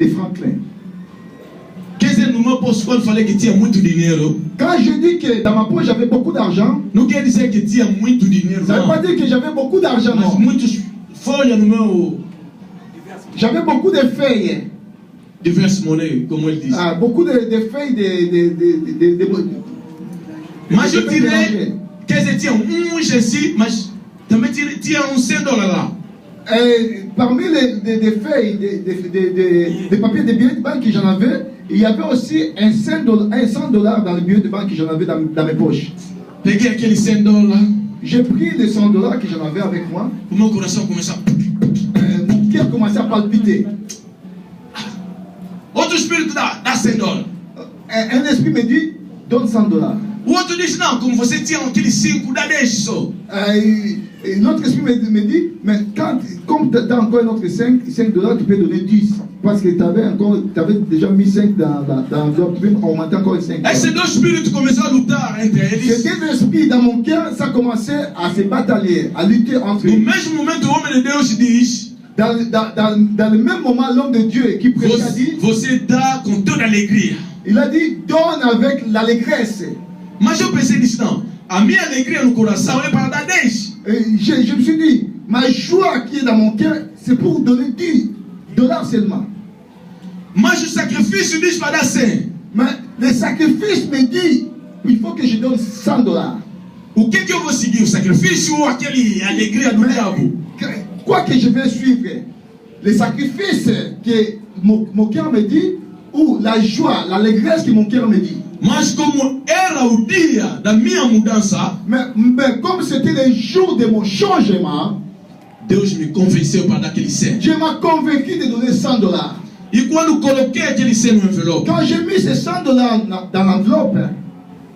de Franklin. Quand je dis que dans ma poche j'avais beaucoup d'argent, ça ne veut pas dire que j'avais beaucoup d'argent, non. J'avais beaucoup de feuilles. Diverses monnaies, comme elle dit. Ah, beaucoup de feuilles de moi je dirais que c'était un ici, mais tu as un $100 là. Parmi les feuilles, des papiers de billets de banque que j'en avais, il y avait aussi un $100 dans le billet de banque que j'en avais dans mes poches. J'ai pris les $100 que j'en avais avec moi. Mon corazon commençait à... Mon cœur commençait à palpiter. Outro espírito dá $100. Un esprit me dit, donne $100. O outro diz, não, como você tinha aqueles 5, dá 10 só. L'autre esprit me dit, mais comme tu as encore un autre $5, tu peux donner 10. Parce que tu avais déjà mis 5 dans l'enveloppe, tu peux augmenter encore 5. Esses dois espíritos começaram a lutar entre eles. Ces deux esprits dans mon cœur, ça commençait à se batailler, à lutter entre eux. No mesmo momento, o homem de Deus diz, dans le même moment, l'homme de Dieu qui prêchait a dit, você dá com toda alegria. Il a dit, donne avec l'allégresse. Mas eu pensei nisso, não. A minha alegria no coração é para dar 10. Je me suis dit, ma joie qui est dans mon cœur, c'est pour donner $10 seulement. Mas o sacrifício diz para dar 100. Mais le sacrifice me dit, il faut que je donne $100. O que eu vou seguir? O sacrifício ou aquele alegria do diabo? Quoi que je vais suivre, le sacrifice que mon cœur me dit, ou la joie, l'allégresse que mon cœur me dit. Mas como era o dia da minha mudança, mais comme c'était le jour de mon changement, Deus me convenceu para dar aquele 100. Dieu m'a convaincu de donner $100. E quando coloquei aquele 100 no envelope, quand j'ai mis ces $100 dans l'enveloppe,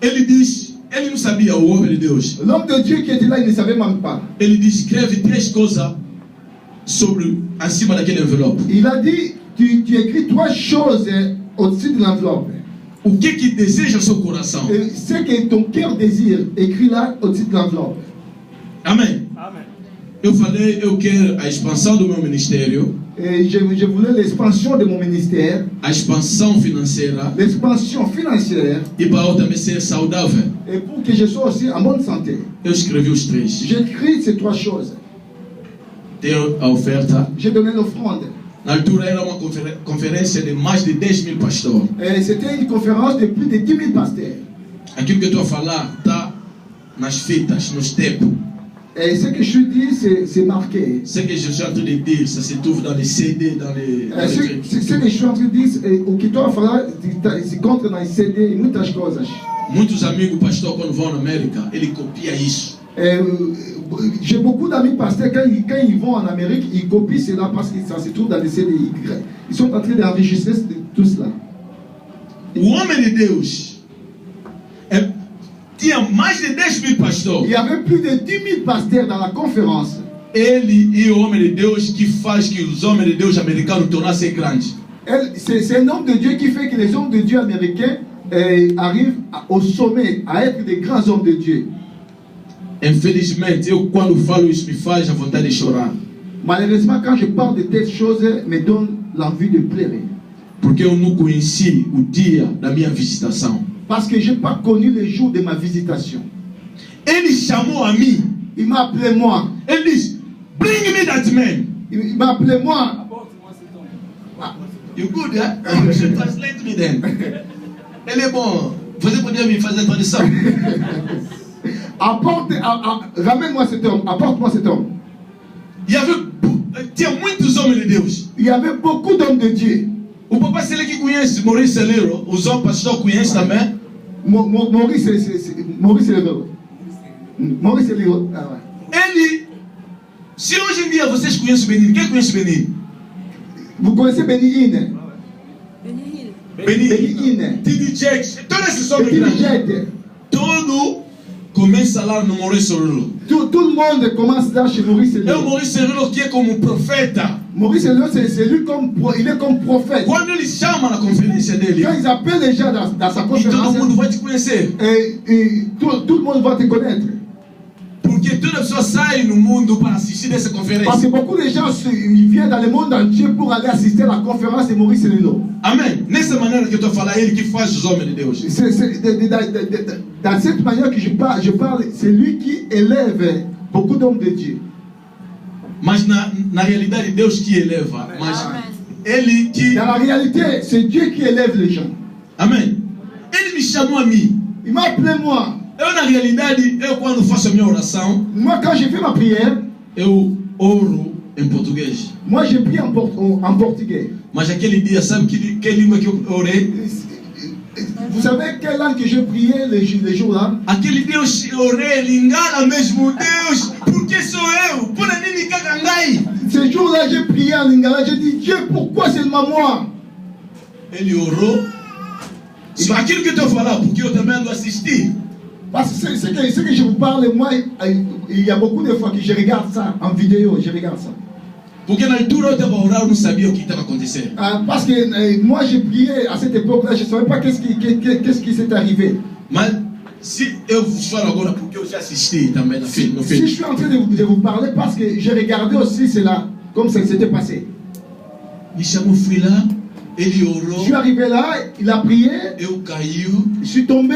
ele não sabia, o homem de Deus. L'homme de Dieu qui était là, il ne savait même pas. Ele disse, escreve 3 coisas sobre em cima daquele envelope. Il a dit, tu écris 3 choses au-dessus de l'enveloppe. O que deseja seu coração? Ce que ton cœur désire, écris là au-dessus de l'enveloppe. Amém. Amém. Eu falei, eu quero a expansão do meu ministério. Et je voulais l'expansion de mon ministère. A expansão financeira. L'expansion financière. E para eu também ser saudável. Et pour que je sois aussi en bonne santé. Eu escrevi os 3. J'écris ces 3 choses. Tenho a oferta. J'ai donné l'offrande. Na altura era uma conferência de mais de 10.000 pastores. C'était une conférence de plus de 10.000 pasteurs. Aquilo que eu estou a falar está nas fitas, nos tempos. Et ce que je dis, c'est marqué. Ce que je suis en train de dire, ça se trouve dans les CD, dans les... Ce que je suis en train de dire, o que estou a falar, se encontra nas CD e muitas coisas. Muitos amigos pastores, quando vão na América, ele copia isso. J'ai beaucoup d'amis pasteurs, quand ils vont en Amérique, ils copient cela parce que ça se trouve dans les CD. Ils sont en train d'enregistrer tout cela. O homem de Deus tinha mais de 10.000 pastores. Il y avait plus de 10.000 pasteurs dans la conférence. Ele e o homem de Deus que faz que os homens de Deus americanos tornassem grandes. C'est un homme de Dieu qui fait que les hommes de Dieu américains arrivent au sommet, à être des grands hommes de Dieu. Infelizmente, eu quando falo isso me faz a vontade de chorar. Malheureusement, quand je parle de telles choses, me donne l'envie de pleurer. Porque eu não conheci o dia da minha visitação. Parce que je n'ai pas connu le jour de ma visitation. Ele chamou a mim. Il m'a appelé moi. Ele disse, bring me that man. Il m'a appelé moi. You good, hein? You should translate me then. Ele é bom. Você podia me fazer a tradução? Ramène-moi cet homme, apporte-moi cet homme. Tinha muitos homens de Deus. Il y avait beaucoup d'hommes de Dieu. O papai c'est ele que conhece Maurice Celero. Os homens pastores conhecem também. Maurice Celero. Maurice Celero. Ele, se hoje em dia vocês conhecem o Benin, quem conhece o Benin? Vous connaissez Benin? Benin. T.D. Jakes. Todos esses homens grandes. Todo começa lá no Maurice Celero. Tout le monde commence là chez Maurice Celero. É o Maurice Celero que é como profeta. Maurice Celero, c'est lui il est comme prophète. Quando ele chama na conferência dele, quand ils appellent les gens dans sa conférence, todo mundo vai te conhecer. Et tout le monde va te connaître. Porque toda pessoa sai no mundo para assistir essa Parce conferência. que beaucoup de gens ils viennent dans le monde entier pour aller assister à la conférence de Maurice Lelo. Amém. Nessa maneira que eu estou a falar, ele que faz os homens de Deus. Dans cette manière que je parle, c'est lui qui élève beaucoup d'hommes de Dieu. Mas na realidade, Deus que eleva. Mas ele que... Dans la réalité, c'est Dieu qui élève les gens. Amém. Ele me chamou a mim. Il m'a appelé moi. Eu, na realidade, quando faço a minha oração, Moi, quand j'ai fait ma prière, eu oro em português. moi j'ai prié en portugais. Mas aquele dia, sabe que língua que eu orei? Vous savez quelle langue que j'ai prié les jours-là? Aquele dia eu orei Lingala mesmo. Deus, por que sou eu? Por nini kakangai? Ce jour-là, j'ai prié en lingala. J'ai dit, Dieu, pourquoi seulement moi? Ele orou. Só aquilo que eu estou a falar, porque eu também ando a assistir. Parce que ce que je vous parle, moi, il y a beaucoup de fois que je regarde ça en vidéo, je regarde ça. Porque na altura eu estava a orar, eu não sabia o que estava acontecendo. Parce que moi, j'ai prié à cette époque-là, je ne savais pas qu'est-ce qui s'est arrivé. Mas se eu vos falo agora, porque eu já assisti também no Si filme. je suis en train de vous parler, parce que j'ai regardé aussi cela, comme ça s'était passé. Me chamou, fui lá, ele orou, Je suis arrivé là, il a prié, eu caiu, je suis tombé.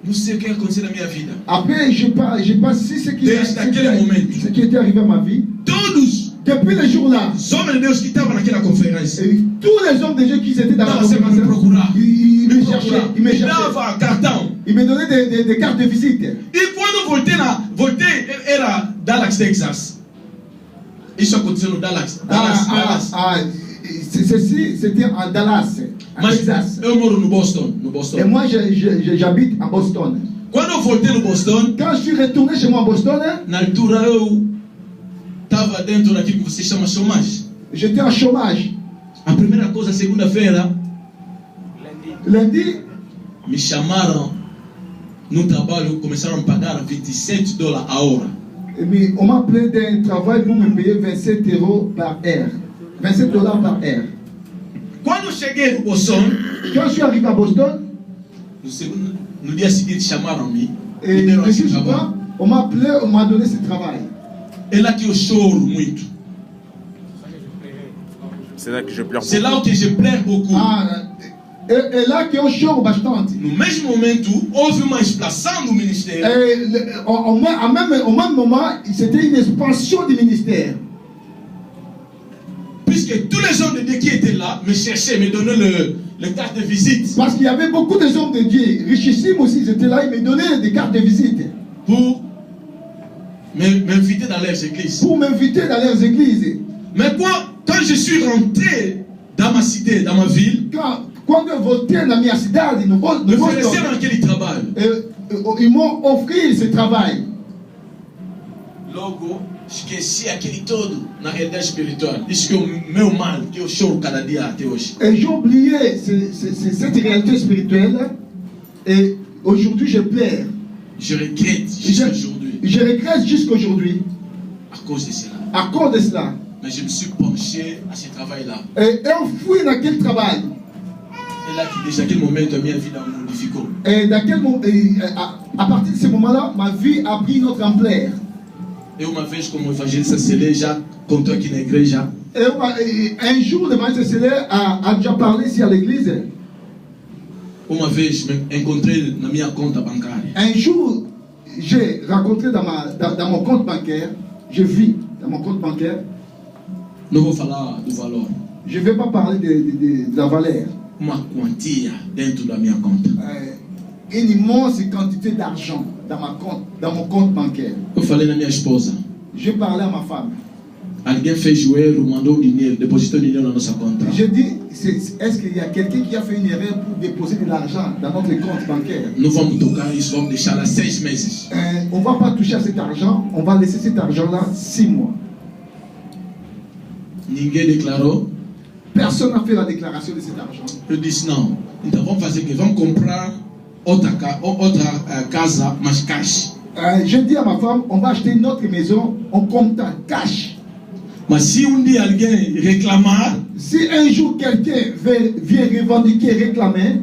não sei o que aconteceu na minha vida. Après, j'ai pas su ce qui était arrivé à ma vie. Todos Depuis le jour-là, os homens de Deus que estavam naquela conferência, tous les hommes de Dieu qui étaient dans la estavam sempre me conférence, procurar. ils me cherchaient. Ils me Me cherchaient. dava cartão. Ils me donnaient des cartes de visite. E quando voltei, era Dallas, Texas. Isso aconteceu no Dallas. Dallas. Ceci, c'était en Dallas, en Mas Texas. eu moro no Boston. Et moi, j'habite à Boston. Quando eu voltei no Boston, Quand je suis retourné chez moi à Boston, na altura eu estava dentro daquilo que você chama chômage. j'étais en chômage. A primeira coisa, segunda-feira, Lundi, me chamaram no trabalho, começaram a me pagar $27 a hora. on m'a appelé d'un travail pour me payer 27 € par heure. 27 $ par heure. Quando eu cheguei no Boston, Quand je suis arrivé à Boston, no dia seguinte chamaram-me, et me deram le esse jour suivant, trabalho. on m'a appelé, on m'a donné ce travail. É lá que eu choro muito. C'est là que je pleure C'est beaucoup. là que je pleure beaucoup. Et là que eu choro bastante. No mesmo momento, houve uma expansão do ministério. Et au même moment, c'était une expansion du ministère. Puisque tous les hommes de Dieu qui étaient là me cherchaient, me donnaient le carte de visite Parce qu'il y avait beaucoup de hommes de Dieu, richissimes aussi, ils étaient là, ils me donnaient des cartes de visite pour m'inviter dans leurs églises. pour m'inviter dans leurs églises. Mais quand je suis rentré dans ma cité, dans ma ville, Quand eu voltei na minha cidade, no me Boston, ofereceram aquele trabalho. ils m'ont offert ce travail. Logo, esqueci aquele todo na realidade espiritual. Isso que é o meu mal, que eu choro cada dia até hoje. Et j'ai oublié cette réalité spirituelle. Et aujourd'hui, je pleure. Je regrette jusqu'à aujourd'hui Je regrette jusqu'aujourd'hui à cause de cela. à cause de cela. Mais je me suis penché à ce travail-là. Et on fouille dans quel travail. Et là, déjà, quel moment a minha vida modificou. Et dans quel moment, à partir de ce moment-là, ma vie a pris une autre ampleur. Eu uma vez, como evangelista Celé, já contou aqui na igreja. Et un jour, le maître Célé a déjà parlé ici à l'église. Uma vez, me encontrei na minha conta bancária. Un jour, j'ai rencontré dans mon compte bancaire, je vis dans mon compte bancaire, Não vou falar do valor. je ne vais pas parler de la valeur. Uma quantia dentro da minha conta. Une immense quantité d'argent dans mon compte bancaire. Eu falei na minha esposa. J'ai parlé à ma femme. Alguém fez joelho, mandou o dinheiro, depositou o dinheiro na nossa conta. Je dis, est-ce qu'il y a quelqu'un qui a fait une erreur pour déposer de l'argent dans notre compte bancaire? Não vamos tocar isso, vamos deixar lá 6 meses. On ne va pas toucher à cet argent, on va laisser cet argent-là 6 mois. Ninguém declarou. Personne n'a fait la déclaration de cet argent. Eu disse não. Então vamos fazer o quê? Vamos comprar outra casa, mas cash. Je dis à ma femme, on va acheter une autre maison, on compte en cash. Mas se dia alguém reclamar, Si un jour quelqu'un vient revendiquer, réclamer,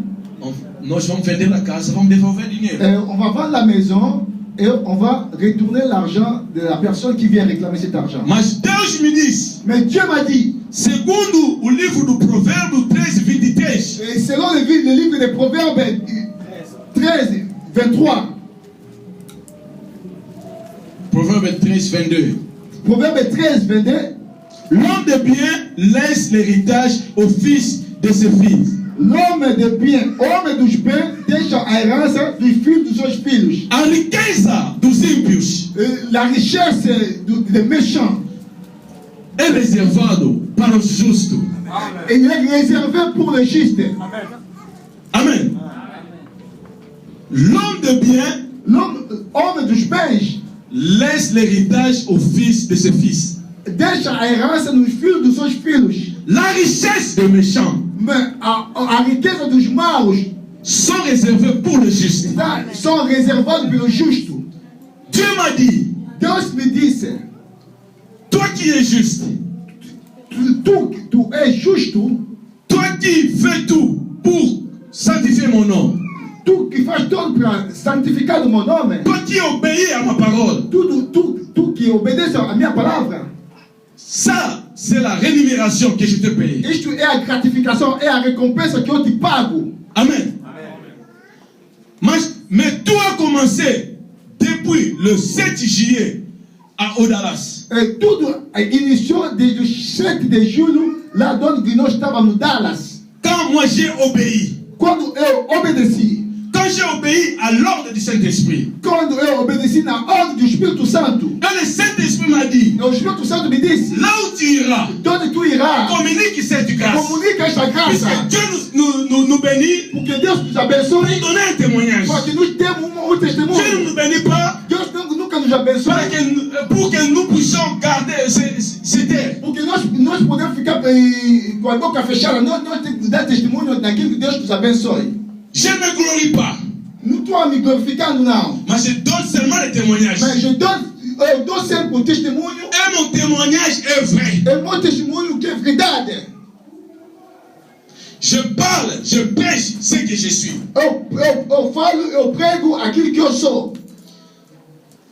nós vamos vender a casa, vamos devolver dinheiro. on va vendre la maison Et on va retourner l'argent de la personne qui vient réclamer cet argent. Mas Deus me disse, Mais Dieu m'a dit, segundo o livro do Provérbio 13:23, et selon le livre des Proverbes 13, 23, Proverbe 13:22, Proverbe 13, 22, l'homme de bien laisse l'héritage au fils de ses fils. l'homme de bien, homem dos bem, deixa a herança dos filhos dos seus filhos. A riqueza dos ímpios La richesse des méchants, é reservado para os justos. il est réservé pour les justes. Amen. L'homme de bien Homem dos bens, laisse l'héritage au fils de ses fils. deixa a herança nos filhos dos seus filhos. La richesse des méchants Mas a riqueza dos maus sont réservées pour les justes. são reservadas pelo justo. Dieu m'a dit, Deus me disse, toi qui es juste, tu és justo, toi qui fais tout pour sanctifier mon nom, tu que faz tudo para santificar o meu nome, toi qui obéis à ma parole, tu que obedece a minha palavra, ça c'est la rémunération que je te paye. isto é a gratificação, é a recompensa que eu te pago. Amen. Mais tout a commencé depuis le 7 juillet à Dallas. Tudo iniciou desde o 7 de julho, lá onde nós estávamos no Dallas. Quand moi j'ai obéi, Quando eu obedeci, quand j'ai obéi à l'ordre du Saint-Esprit, quando eu obedeci na ordem do Espírito Santo, et le Saint-Esprit m'a dit, o Espírito Santo me disse, là où tu iras, onde tu irás, communique cette grâce. comunica esta graça, Puisque Dieu nous bénit porque Deus nos pour abençoe, nous donner un témoignage. para que nós temos um Dieu testemunho. ne nous bénit pas Deus nunca nos abençoe, pour que nous puissions garder ces terres. porque nós podemos ficar com a boca fechada, nós temos que dar testemunho daquilo que Deus nos abençoe. Je ne me glorie pas, Não estou me glorificando, não. mais je donne seulement les témoignages. Mas eu dou sempre o testemunho, Et mon témoignage est vrai. é o meu testemunho que é verdade. Je parle, je prêche ce que je suis. Eu falo, eu prego aquilo que eu sou.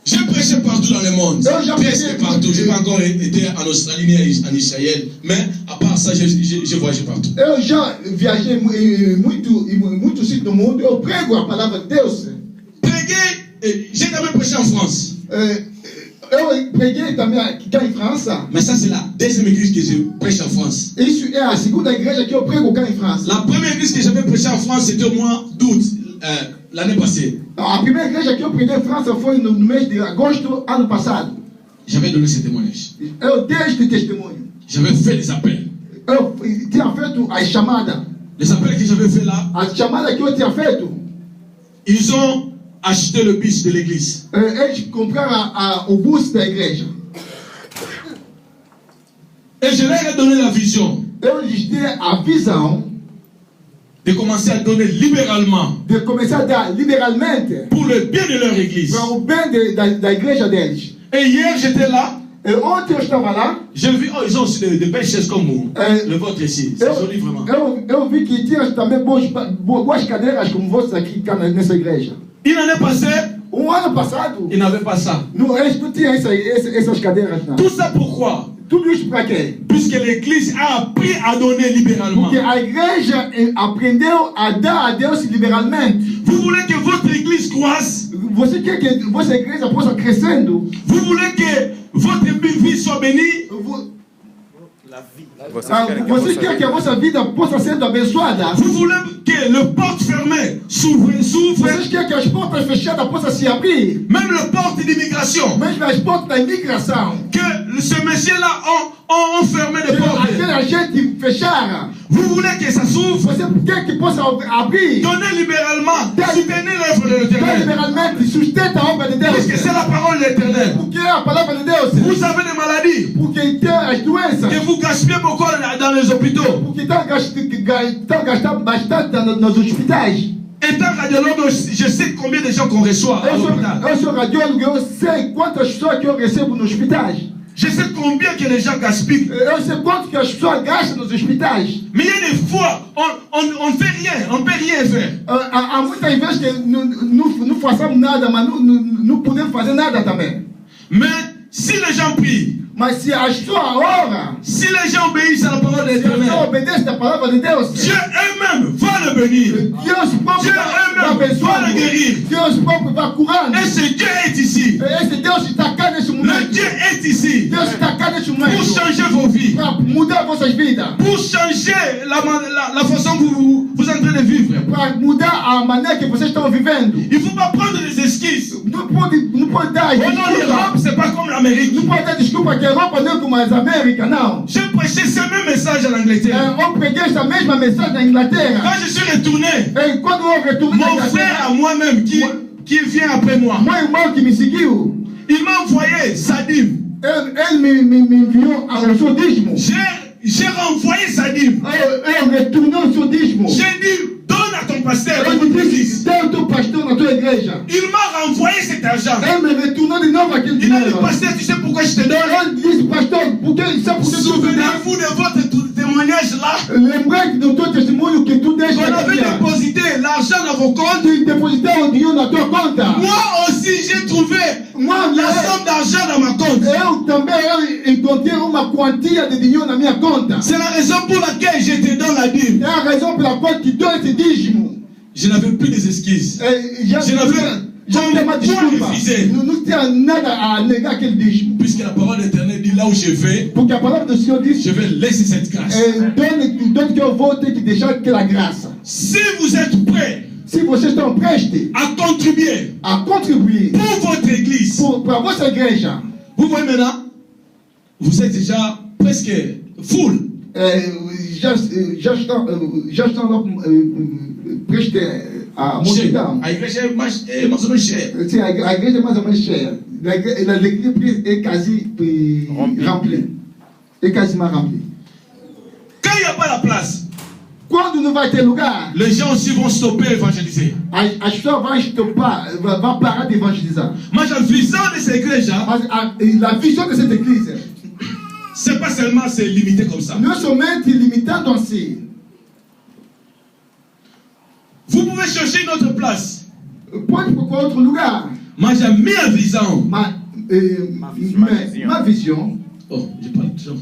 J'ai prêché partout dans le monde. Presque partout. Je n'ai pas encore été en Australie ni en Israël. Mais à part ça, je voyage partout. Eu já viajei muito sítio no mundo. Eu prego a palavra de Deus. Préguer, j'ai jamais prêché en France. Eu preguei também aqui em França. Mais ça, c'est la deuxième église que je prêche en France. Isso é a segunda igreja que eu prego cá em França. La première église que j'avais prêché en France, c'était au mois d'août, l'année passée. A primeira igreja que eu preguei em França foi no mês de agosto, ano passado. J'avais donné ce témoignage. Eu dei este testemunho. J'avais fait des appels. Eu tinha feito as chamadas. Les appels que j'avais fait là, As chamadas que eu tinha feito. ils ont acheté le bus de l'église. Eles compraram o bus da igreja. Et je leur ai donné la vision Eu lhes dei a visão de commencer à donner libéralement de começar a dar liberalmente pour le bien de leur église. para o bem da igreja deles. Et hier, j'étais là. E ontem eu estava lá. J'ai vu, oh, ils ont aussi de belles chaises comme vous. Le vôtre ici, c'est joli vraiment. Eu vi que tinha também boas cadeiras como vocês aqui nessa igreja. Une année passée, Ano passado, ils n'avaient pas ça. eles não tinham essas cadeiras, não. Tout ça pourquoi? Tudo isso para quê? Puisque l'église a appris à donner libéralement. Porque a igreja aprendeu a dar a Deus liberalmente. Vous voulez que votre église croisse? Você quer que vossa igreja possa crescendo? Vous voulez que votre vie soit bénie? Você quer que a vossa vida possa ser abençoada? Vous voulez que le porte fermée s'ouvre? Vocês querem que as portas fechadas possam se abrir? Même le porte d'immigration. Mesmo as portas da imigração. Que ce monsieur-là ont fermé les portes. Aquela gente fechara. Vous voulez que ça s'ouvre? Você quer que possa abrir? Donnez libéralement. Soutenez l'œuvre de l'Éternel. Liberalmente, sustenta a obra de Deus. Parce que c'est la parole de l'Éternel. Porque é a palavra de Deus. Vous avez des maladies. Porque tem as doenças. Que vous gaspillez beaucoup dans les hôpitaux. Porque está gastando bastante nos hospitais. Étant radiologue, je sais combien de gens qu'on reçoit à l'hôpital. Eu sou radiólogo, eu sei quantas pessoas que eu recebo nos hospitais. Je sais combien que les gens gaspillent. Eu sei quanto que as pessoas gastam nos hospitais. Mais il y a des fois, on ne fait rien, on ne peut rien faire. Há muitas vezes que não façamos nada, mas não podemos fazer nada também. Mais si les gens prient, Mas se as pessoas oram, si les gens obéissent à la parole de se as pessoas l'Éternel, obedecem à palavra de Deus, Dieu elle-même va le bénir. Deus próprio Dieu vai elle-même abençoar. va le guérir. Deus próprio vai curando. Et ce Dieu est ici. Esse Deus está cá nesse Le momento. Dieu est ici Deus está cá nesse pour momento changer vos vies, para mudar vossas vidas, pour changer la façon que vous êtes en train de vivre. para mudar a maneira que vocês estão vivendo. Il ne faut pas prendre des excuses. Não pode dar Oh non, l'Europe, desculpa. c'est pas comme l'Amérique. Não pode dar desculpa que a Europa não é como as Américas, não. J'ai prêché ce même message en Angleterre. Eu preguei essa mesma mensagem na Quand Inglaterra. je suis retourné, E quando eu retornei na mon frère Inglaterra, à moi-même qui vient après moi, meu irmão que me seguiu, il m'a envoyé sa dîme. ele me enviou ao seu dízimo. J'ai renvoyé sa dîme. Eu retornei ao seu dízimo. J'ai dit, donne à ton pasteur dans Eu votre disse, église. dê o teu pastor na tua igreja. Il m'a renvoyé cet argent. Ele me retornou de novo aquele Il a dit, dinheiro. pasteur, tu sais pourquoi je te donne? Ele disse, pastor, sabe por que tu me dá? Souvenez-vous de votre témoignage là. Lembrei do teu testemunho que tu On deixa avait aqui. déposité l'argent dans vos comptes. Tu depositar o dinheiro na tua conta. Moi aussi, j'ai trouvé Moi, la somme d'argent dans ma compte. eu também encontrei uma quantia de dinheiro na minha conta. C'est la raison pour laquelle je te donne la dîme. É a razão pela qual te dou esse dízimo. Je n'avais plus des excuses. Já Je n'avais tem uma desculpa. refusé. Não tinha nada a negar aquele dízimo. Puisque la parole de l'Éternel dit là où je vais, Porque a palavra do Senhor diz: je vais laisser cette grâce. donde que eu vou ter que deixar aquela graça. Si vous êtes prêts Se vocês estão prestes à contribuer a contribuir pour votre église, para a vossa igreja, vous voyez maintenant, vous êtes déjà presque full. já estão lá prestes a multidão. A igreja é mais ou menos cheia. Sim, a igreja é mais ou menos cheia. A igreja é quase remplie. É quasiment remplie. Quand il n'y a pas la place, Quando não vai ter lugar, les gens aussi vont stopper évangéliser. as pessoas vão stopar, vão parar de evangelizar. Mas a visão dessa igreja, Mas a visão dessa igreja c'est pas seulement c'est limité comme ça. não é somente limitando assim. Vous pouvez chercher une autre place. Pode procurar outro lugar. Mas a minha visão, Mas ma vision, oh, je parle toujours.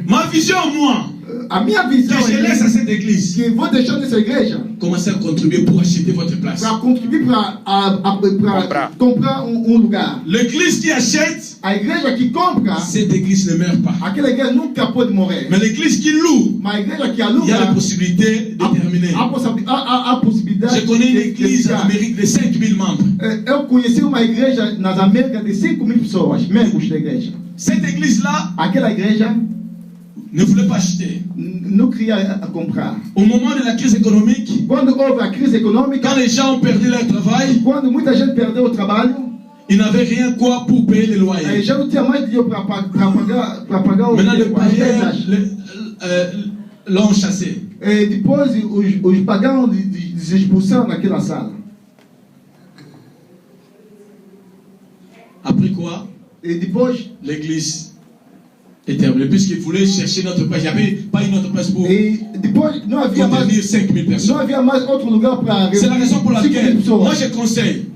Ma vision, moi, a minha visão que je laisse à cette église, que vou deixar nessa igreja commencez à contribuer pour acheter votre place. para contribuir para comprar lugar. L'église qui achète, A igreja que compra, cette église ne meurt pas. aquela igreja nunca pode morrer. Mais l'église qui loue, Mas a igreja que il y a la aluga, possibilité de terminer. a possibilidade Je connais une de église en ficar. Amérique de 5000 membres. Eu conheci uma igreja nas Américas de 5.000 pessoas, membros da igreja. Cette église-là Aquela igreja ne voulait pas acheter. não queria comprar. Au moment de la crise économique, Quando houve a crise econômica, quand les gens ont perdu leur travail, quando muita gente perdeu o trabalho, ils n'avaient rien quoi pour payer les loyers. já não tinha mais dinheiro para pagar Maintenant, les as payeurs dívidas. l'ont chassé. Depois os pagãos expulsaram naquela sala. Après quoi, E depois, l'église est terminée. Puisqu'ils voulaient chercher notre place, il n'y avait pas une autre place pour não havia contenir 5000 não personnes. havia mais outro lugar para C'est la raison pour 5.000 laquelle, moi pessoas. je conseille,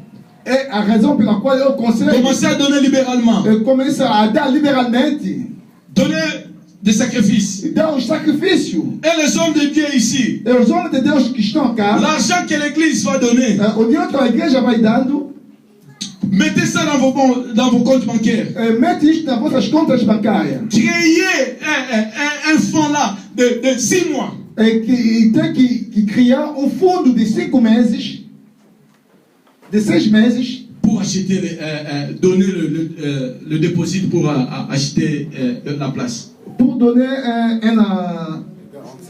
É a razão pela qual eu conselho commencez à donner libéralement. começar a dar liberalmente, Donner des sacrifices. dar um sacrifício. Et les hommes de Dieu ici, E os homens de Deus que estão cá, l'argent que l'église va donner, o dinheiro que a igreja vai dando, mettez ça dans vos comptes bancaires. mete isto nas vossas contas bancárias. Créez un fonds là de 6 mois. E tem que criar um fundo de 5 meses, de 6 meses, Pour acheter, donner le dépôt pour acheter la place. pour donner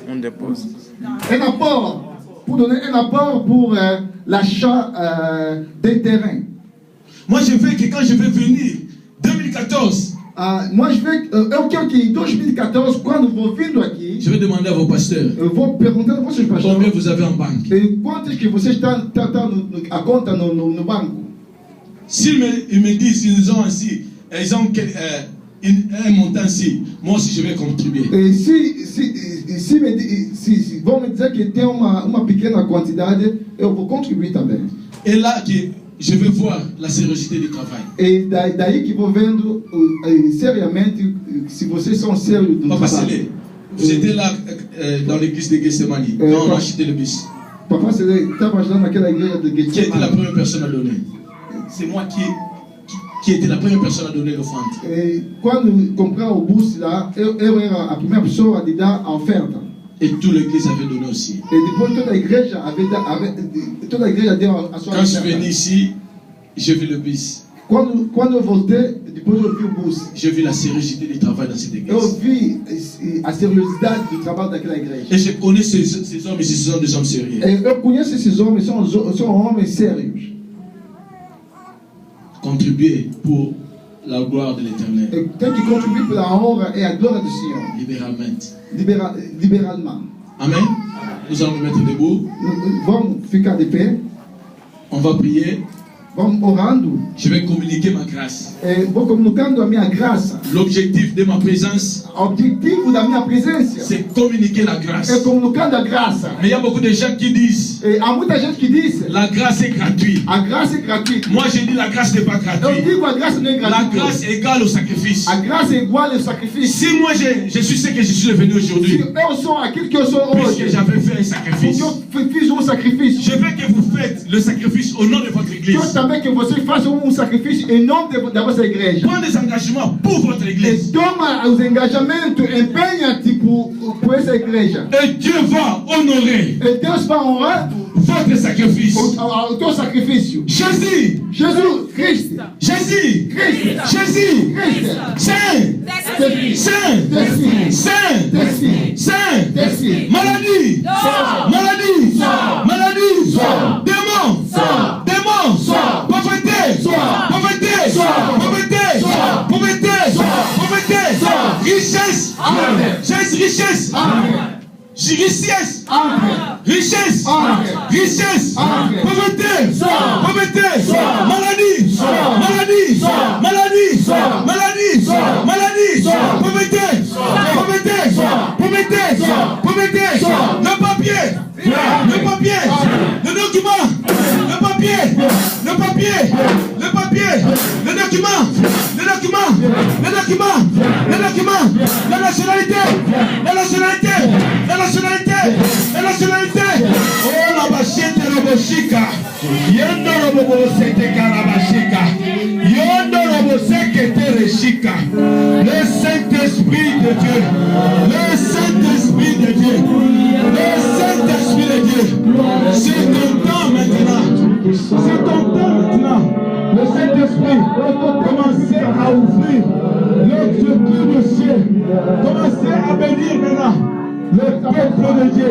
On dépose. un apport, pour l'achat des terrains. Moi, je veux que quand je vais venir, 2014, Moi, eu quero que em 2014, quando vou vindo aqui, je vais demander à vos pasteurs eu vou perguntar a vocês, pastor, combien vous avez en banque. quantos que vocês estão a conta no banco. S'ils me disent, ils ont un montant ici, moi aussi je vais contribuer. E se vão me dizer que tem uma pequena quantidade, eu vou contribuir também. Et là, je vais voir la sérieuxité du travail. E daí que vou vendo seriamente se vocês são sérios do Papa trabalho. Sélé, vous étiez là dans l'église de Gethsemane, quand on a acheté le bus. Papa Sélé estava ajudando naquela igreja de Qui était la Getsemane. première personne à donner? C'est moi qui était la première personne à donner l'offrande. E quando comprar o bus lá, eu era a primeira pessoa de dar a oferta. Et toute l'église avait donné aussi. E depois toda a igreja deu a sua Quand je suis oferta. venu ici, j'ai vu le bus. Quando eu voltei, depois eu vi o bus. J'ai vu la sérieuxité du travail dans cette Eu église. vi a seriosidade do trabalho daquela igreja. Et je connais ces hommes et ces sont des hommes sérieux. E eu conheço esses homens, são homens sérios. Contribuer pour la gloire de l'Éternel. E tem que contribuir pela honra e a glória do Senhor, Libéralement. liberalmente. Amen. Nous allons nous mettre debout. Vamos ficar de pé, On va prier. vamos orando. Je vais communiquer ma grâce. Vou comunicando a minha graça. L'objectif de ma présence, O objetivo da minha presença c'est communiquer la é grâce. comunicando a graça. Mais il y a beaucoup de gens qui disent E há muita gente que diz la grâce est gratuite. a graça é gratuita. Moi, je dis la grâce n'est pas Eu gratuite. digo a graça não é La gratuita. grâce est égale au sacrifice. A graça é igual ao sacrifício. Si moi je suis ce que je suis devenu Se aujourd'hui, eu sou aquilo que eu sou puisque hoje, j'avais fait un porque sacrifice, eu fiz sacrifício. je veux que vous faites le sacrifice au nom de votre Eu église. também que vocês façam sacrifício em nome da vossa igreja. Prenez des engagements pour votre E église. toma os engajamentos, empenha-te por essa igreja. Et Dieu va honorer E Deus vai honrar votre sacrifice. o teu sacrifício. Jésus, Jesus Cristo. Jésus, Cristo. Jésus, Cristo. Saint, Desce. Saint, Desce. Saint, Desce. Saint, Desce. maladie, maladie, maladie, démon, démon, pauvreté, pauvreté, pauvreté, pauvreté, pauvreté, richesse, richesse, richesse, richesse, richesse, pauvreté, pauvreté, maladie, maladie, maladie, maladie, maladie, pauvreté, pauvreté, pauvreté, pauvreté, le papier, le document, le papier, le document, la nationalité, oh la bachette roboshika, yendo robosete karabashika, yendo roboseke tereshika, le Saint-Esprit de Dieu, le Saint-Esprit de Dieu, le Saint-Esprit de Dieu, c'est ton temps maintenant, c'est ton temps maintenant. Le Saint-Esprit, commencez à ouvrir l'objectif du ciel. Commencez à bénir maintenant le peuple de Dieu.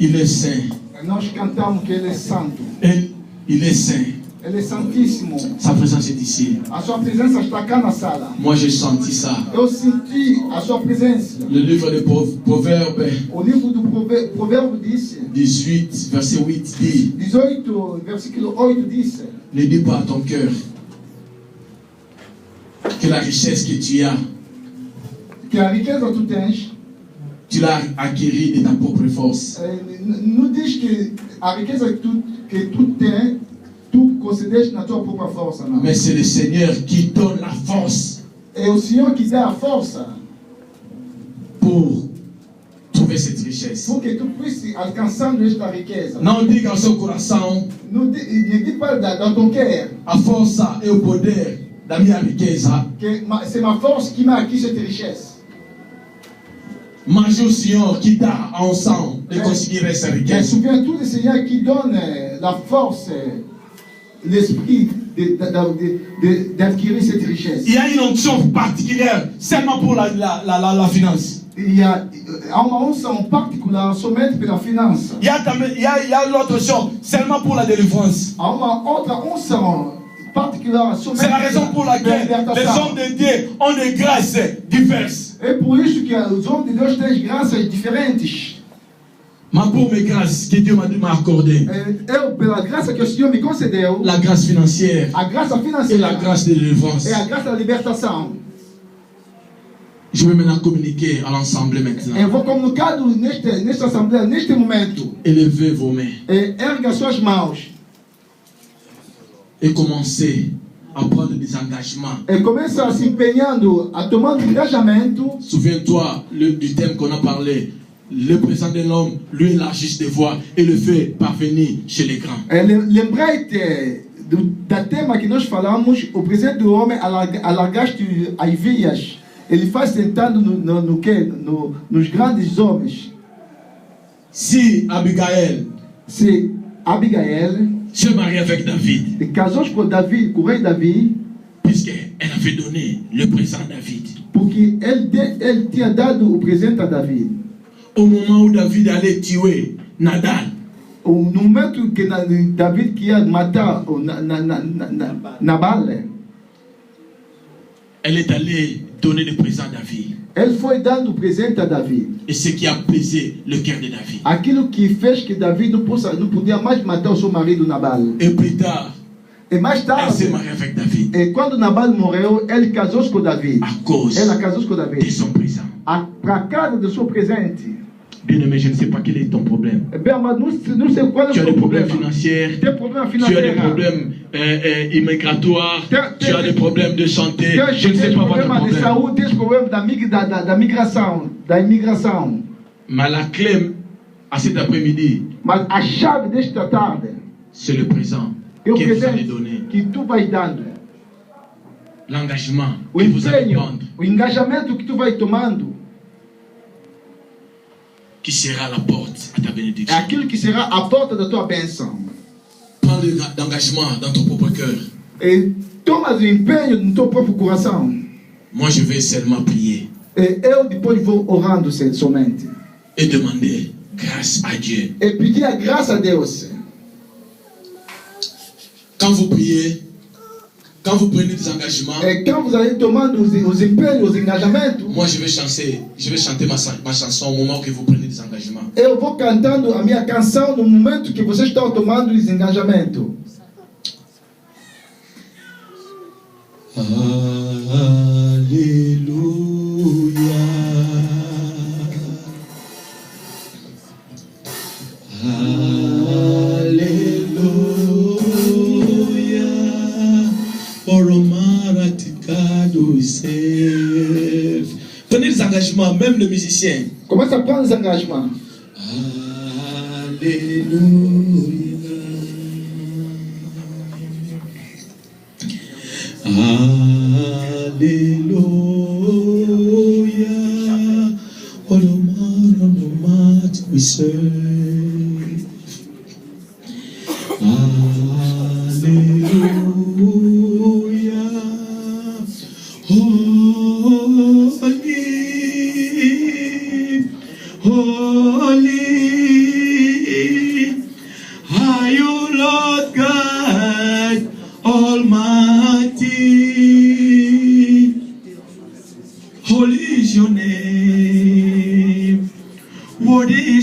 Il est saint. Nós cantamos que Ele é santo. Il est saint. Ele é santíssimo. Sa présence est ici. A sua presença está cá na sala. Moi, j'ai senti ça. Eu senti a sua presença. Le livre de Proverbes O livro do Provérbio disse, 18, verset 8 dit, 18, versículo 8 disse, ne dis pas à ton cœur que la richesse que tu as, que a riqueza tu tens, tu l'as acquérie de ta propre force. não diz que a riqueza que tu tens, tu concedeste na tua própria força, não. Mais c'est le Seigneur qui donne la force É o Senhor que dá a força pour trouver cette richesse. para que tu puisses alcançando esta riqueza. Não diga ao seu coração, Não diga para dans ton cœur a força e o poder da minha riqueza, que c'est ma force qui m'a acquis cette richesse. mas o Senhor que dá a unção de conseguir essa Mais riqueza. souviens-toi du Seigneur qui donne la force, l'esprit d'acquérir cette richesse. Il y a une onction particulière seulement pour la finance. Il y a uma unção particular somente pela finança. Il y a l'autre chose seulement pour la délivrance. Há uma outra unção particular somente C'est la raison pour laquelle les hommes de Dieu ont des grâces diverses. É por isso que os homens de Deus têm graças diferentes. Mais pour mes grâces que Dieu m'a accordées, Eu, pela graça que o Senhor me concedeu, la grâce financière a graça et financeira la grâce de délivrance, e a graça da libertação. je vais maintenant communiquer à l'ensemble Eu maintenant. vou comunicar nesta assembleia, neste momento. Élevez vos mains Erga suas mãos. et commencez à prendre des engagements. E começa a se empenhando, a tomando engajamento. Souviens-toi du thème qu'on a parlé. Le présent de l'homme, lui, élargit des voies et le fait parvenir chez les grands. Lembrei-te da tema que nós falamos, o presente do homem alargaste as vias. Ele faz sentado nos grandes homens. Si Abigail Se Abigail se marie avec David, casou com Davi, com o rei Davi, puisqu'elle avait donné le présent à David. porque ele tinha dado o presente a Davi. Au moment où David allait tuer Nadal, No momento que Davi ia matar Nabal, elle est allée donner le présent à David. ele foi dando o presente a Davi. Et ce qui a pesé le cœur de David. Aquilo que fez que Davi não podia mais matar o seu marido Nabal. Et plus tard, E mais elle tarde, s'est mariée avec David e quando Nabal morreu, ele casou-se com Davi. à cause Ela casou-se com de Davi. son présent. Para casa do seu presente. Bien-aimé, je ne sais pas quel est ton problème. Bem, mas não sei qual é o Tu as seu des problèmes problema. financiers, Tem problema tu as des financeiro. problèmes immigratoires, tu as des problèmes de santé. Tem Je ne sais pas votre problema de problème. saúde, tem problema da imigração. Mais la clé à cet après-midi, Mas a chave desta tarde c'est le présent é o que vous allez presente donner. que tu vais dando. L'engagement O que vous allez empenho, prendre, o engajamento que tu vai tomando qui sera la porte à ta é bénédiction. aquilo que será a porta da tua bênção. Prends l'engagement dans ton propre cœur. E tomas o empenho no teu próprio coração. Moi, je vais seulement prier E eu depois vou orando somente. et demander grâce à Dieu. E pedir a graça a Deus. Quand vous priez, quand vous prenez des engagements, E quando vous allez tomando os empenhos, os engajamentos, moi je vais chanter ma chanson au moment que vous prenez des engagements. eu vou cantando a minha canção no momento que vocês estão tomando os engajamentos. Prenez des engagements, même le musicien. Começa a prendre os engagements. Alléluia. Oh, le mat we serve. Alléluia. Holy, holy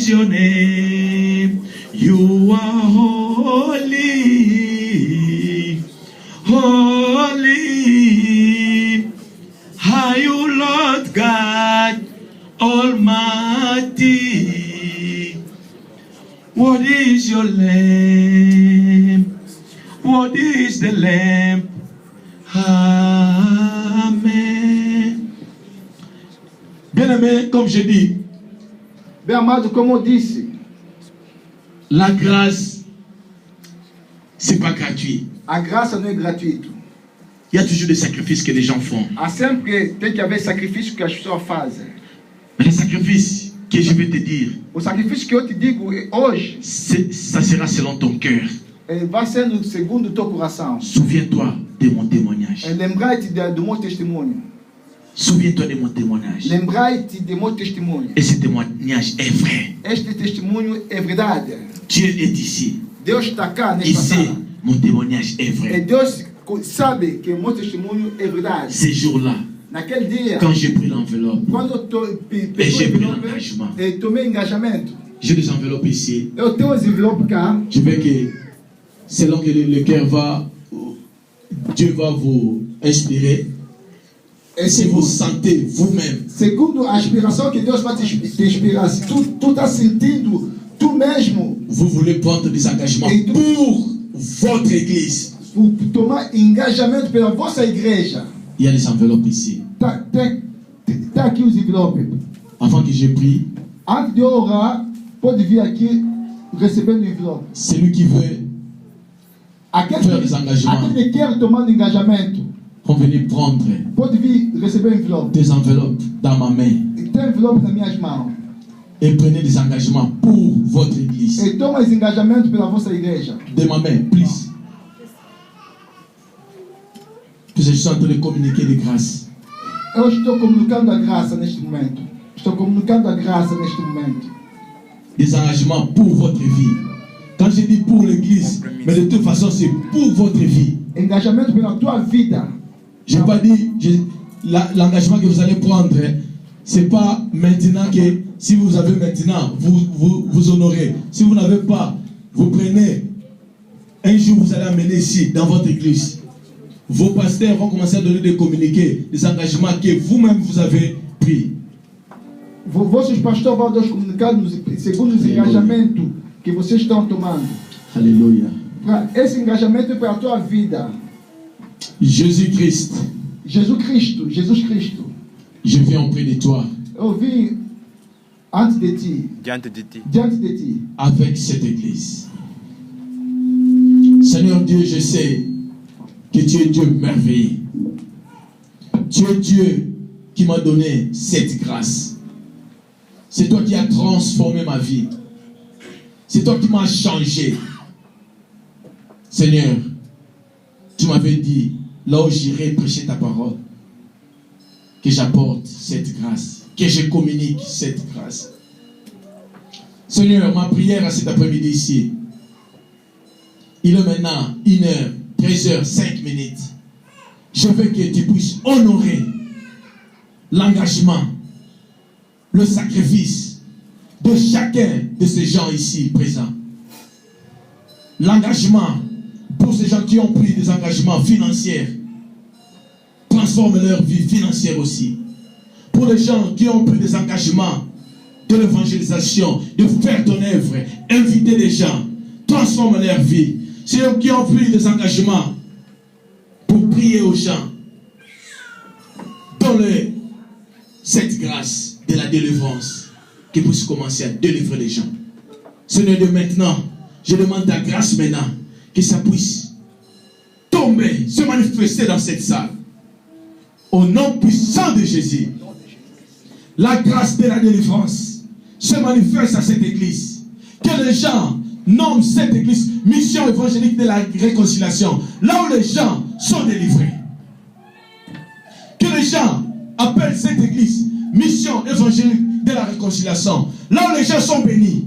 is your name? You are holy, holy. Are you Lord God Almighty? What is your lamp? What is the lamp? Amen. Bien-aimé, comme je dis, Bem amado, como eu disse, la grâce, c'est pas gratuit. a graça não é gratuita. Il y a toujours des sacrifices que les gens font. Há sempre tem que haver sacrifício que as pessoas fazem. Mais les sacrifices que je vais te dire, O sacrifício que eu te digo hoje ça sera selon ton cœur. vai sendo segundo o teu coração. Souviens-toi de mon témoignage. Lembrai-te do meu testemunho. Souviens-toi de mon témoignage. Lembrai-te do meu testemunho. Et ce témoignage est vrai. Este testemunho é verdade. Dieu est ici. Deus está cá Il nesta sait, sala. mon témoignage est E vrai. Deus sabe que o meu testemunho é verdade. Ces jours-là, Naquele dia, quand j'ai pris l'enveloppe, quando eu et j'ai pris l'engagement, tomei engajamento, j'ai des enveloppes ici. eu tenho as envelopes cá. Je veux que, selon que le cœur va, Dieu va vous inspirer. Et si vous sentez vous-même, Segundo a inspiração que Deus vai te inspirar, se tu está sentindo tu mesmo vous voulez prendre des engagements Et tout- pour votre église, tomar engajamento pela vossa igreja, il y a des enveloppes ici. tá aqui os envelopes. Avant que je prie, Antes de eu orar, pode vir aqui recebendo o envelope. celui qui veut Aquele faire des engagements, que quer tomar engajamento, vont venir prendre pode vir receber o envelope. des enveloppes dans ma main Tem envelope nas minhas mãos. et prenez des engagements pour votre église. E toma os engajamentos pela vossa igreja. De ma main, please. Que je suis en train de communiquer de grâce. Eu estou comunicando a graça neste momento. Estou comunicando a graça neste momento. Des engagements pour votre vie. Quand je dis pour l'église, mais de toute façon, c'est pour votre vie. Engajamento pela tua vida. Je n'ai pas dit, l'engagement que vous allez prendre, ce n'est pas maintenant que si vous avez maintenant, vous honorez. Si vous n'avez pas, vous prenez. Un jour, vous allez amener ici, dans votre église. Vos pasteurs vont commencer à donner des communiqués, des engagements que vous-même vous avez pris. Vossos pastores vão nos comunicar segundo os engajamentos que vocês estão tomando. Alléluia. Esse engajamento é para a tua vida. Jésus-Christ, Jesus Cristo. je viens auprès de toi Eu vim antes de ti, Diante de ti. diante de ti, avec cette église. Seigneur Dieu, je sais que tu es Dieu merveilleux. Tu es Dieu qui m'a donné cette grâce. C'est toi qui as transformé ma vie. C'est toi qui m'as changé. Seigneur, tu m'avais dit, là où j'irai prêcher ta parole, que j'apporte cette grâce, que je communique cette grâce. Seigneur, ma prière à cet après-midi ici, il est maintenant 1h, 13h, 5 minutes. Je veux que tu puisses honorer l'engagement, le sacrifice de chacun de ces gens ici présents. L'engagement pour ces gens qui ont pris des engagements financiers, transforme leur vie financière aussi. Pour les gens qui ont pris des engagements de l'évangélisation, de faire ton œuvre, inviter des gens, transforme leur vie. Ceux qui ont pris des engagements pour prier aux gens, donne-leur cette grâce de la délivrance, qu'ils puissent commencer à délivrer les gens. Seigneur, de maintenant, je demande ta grâce maintenant, que ça puisse tomber, se manifester dans cette salle. Au nom puissant de Jésus, la grâce de la délivrance se manifeste à cette église. Que les gens nomment cette église mission évangélique de la réconciliation, là où les gens sont délivrés. Que les gens appellent cette église mission évangélique de la réconciliation, là où les gens sont bénis.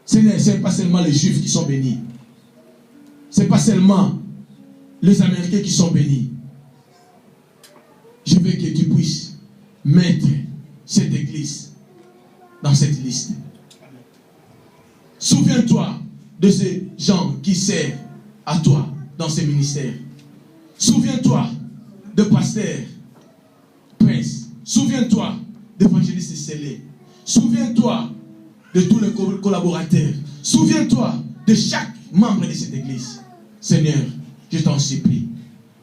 Ce n'est pas seulement les Juifs qui sont bénis. Ce n'est pas seulement les Américains qui sont bénis. Je veux que tu puisses mettre cette église dans cette liste. Souviens-toi de ces gens qui servent à toi dans ces ministères. Souviens-toi de pasteurs, princes. Souviens-toi d'évangélistes scellés. Souviens-toi de tous les collaborateurs. Souviens-toi de chaque membre de cette église. Seigneur, je t'en supplie,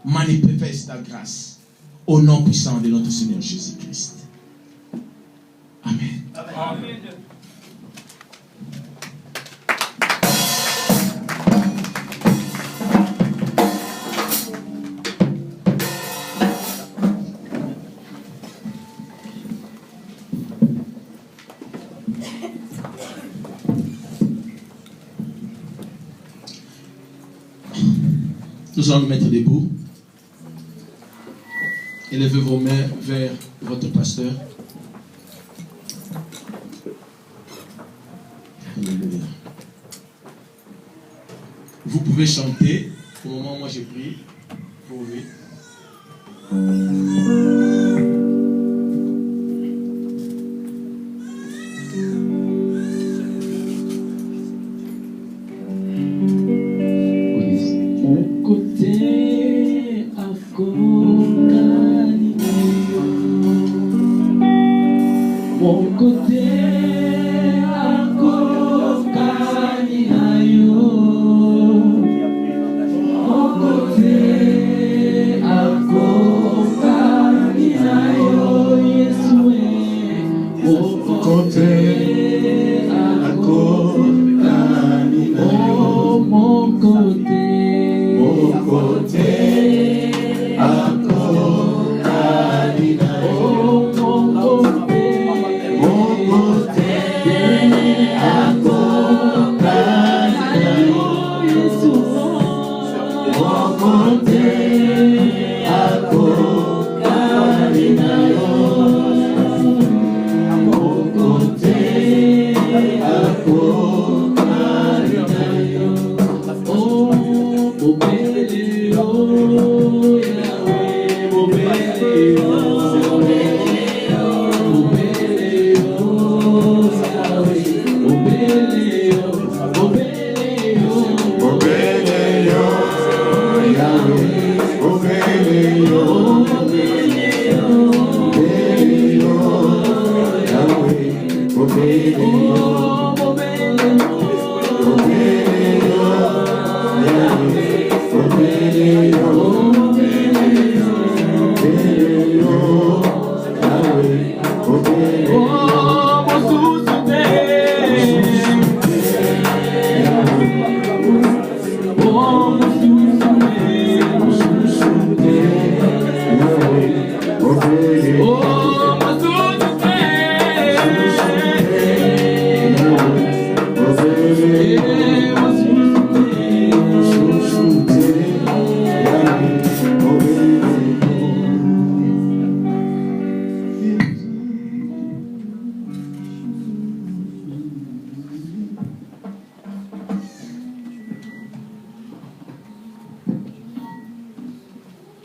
manifeste ta grâce au nom puissant de notre Seigneur Jésus-Christ. Amen. Amen. Nous allons nous mettre debout. Élevez vos mains vers votre pasteur. Alléluia. Vous pouvez chanter. Au moment où moi j'ai pris. Vous pouvez.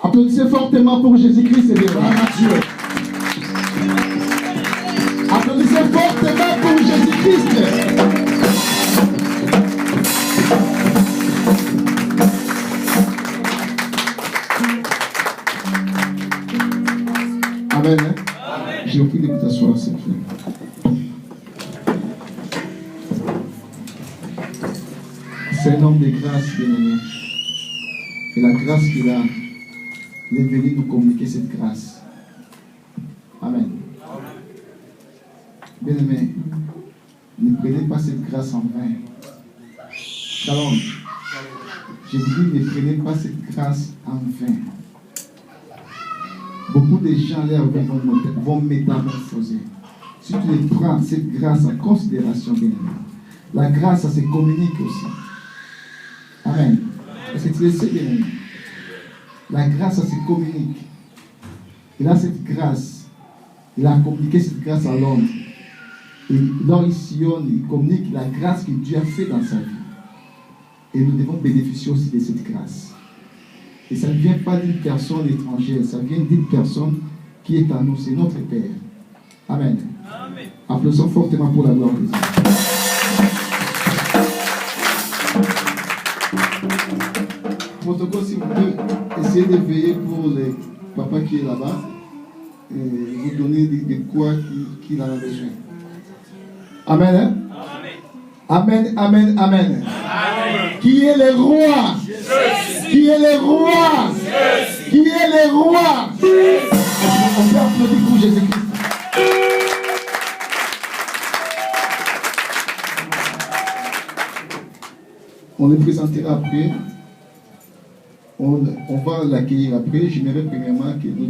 Applaudissez fortement pour Jésus-Christ et Dieu. Applaudissez fortement pour Jésus-Christ. Amen. Je vous prie de vous asseoir, s'il vous plaît. C'est un homme de grâce, bien-aimé. Et la grâce qu'il a, il est venu nous communiquer cette grâce. Amen. Bien-aimé, ne prenez pas cette grâce en vain. Shalom. Je vous dis, ne prenez pas cette grâce en vain. Beaucoup de gens vont métamorphoser. Si tu les prends, cette grâce en considération, bien-aimé, la grâce, ça se communique aussi. Amen. Est-ce que tu le sais, bien-aimé? La grâce, ça se communique. Il a cette grâce. Il a communiqué cette grâce à l'homme. Et dans Sion, il communique la grâce que Dieu a fait dans sa vie. Et nous devons bénéficier aussi de cette grâce. Et ça ne vient pas d'une personne étrangère, ça vient d'une personne qui est en nous, c'est notre Père. Amen. Applaudissons fortement pour la gloire de Dieu. Protocole, s'il vous plaît, essayez de veiller pour les papas qui est là-bas et vous donner de quoi qu'il en a besoin. Amen. Hein? Amen, amen, amen. Qui est le roi? Qui est le roi? Qui est le roi? On peut applaudir pour Jésus-Christ. On le présentera après. On va l'accueillir après. J'aimerais premièrement que nous